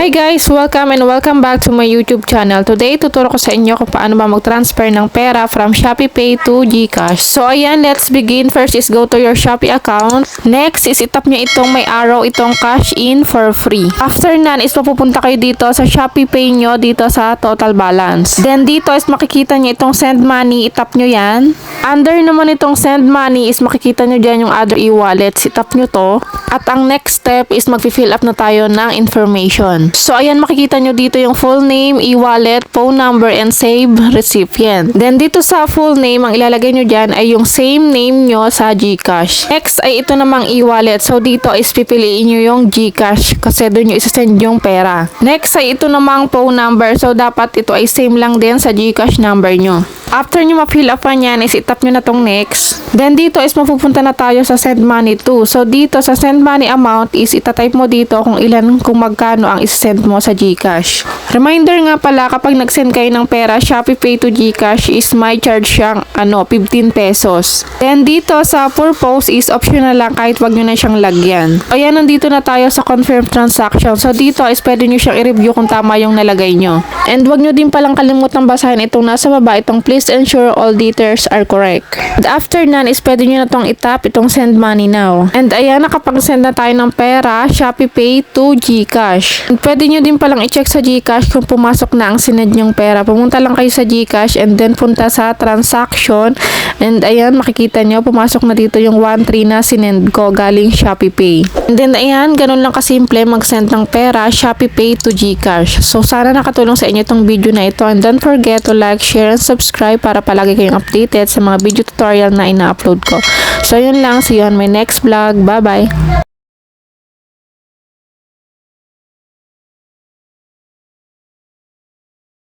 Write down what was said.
Hi guys! Welcome and welcome back to my YouTube channel. Today, tuturo ko sa inyo kung paano ba mag-transfer ng pera from Shopee Pay to GCash. So ayan, let's begin. First is go to your Shopee account. Next is itap nyo itong may arrow, itong cash in for free. After nan is mapupunta kayo dito sa Shopee Pay nyo, dito sa total balance. Then dito is makikita nyo itong send money, itap nyo yan. Under naman itong send money is makikita nyo dyan yung other e-wallets, itap nyo to. At ang next step is mag-fill up na tayo ng information. So, ayan, makikita nyo dito yung full name, e-wallet, phone number, and save recipient. Then, dito sa full name, ang ilalagay nyo dyan ay yung same name nyo sa GCash. Next ay ito namang e-wallet. So, dito is pipiliin nyo yung GCash kasi doon nyo isasend yung pera. Next ay ito namang phone number. So, dapat ito ay same lang din sa GCash number nyo. After nyo ma-fill up yan, is itap nyo na tong next. Then, dito is mapupunta na tayo sa send money to. So, dito sa send money amount is itatype mo dito kung magkano ang isend mo sa GCash. Reminder nga pala, kapag nag-send kayo ng pera, Shopee Pay to GCash is may charge siyang 15 pesos. Then, dito sa purpose is optional lang kahit wag nyo na siyang lagyan. Ayan, nandito na tayo sa confirm transaction. So, dito is pwede nyo siyang i-review kung tama yung nalagay nyo. And wag nyo din palang kalimutang basahin itong nasa baba, itong please ensure all details are correct. And after nan is pwede nyo na itong itap, itong send money now. And ayan, nakapag-send na tayo ng pera, Shopee Pay to GCash. And pwede nyo din palang i-check sa GCash kung pumasok na ang sinend nyong pera. Pumunta lang kayo sa GCash and then punta sa transaction. And ayan, makikita nyo, pumasok na dito yung 1.3 na sinend ko galing Shopee Pay. And then ayan, ganun lang kasimple mag-send ng pera, Shopee Pay to GCash. So sana nakatulong sa inyo itong video na ito. And don't forget to like, share, and subscribe para palagi kayong updated sa mga video tutorial na ina-upload ko. So yun lang, see you on my next vlog. Bye bye!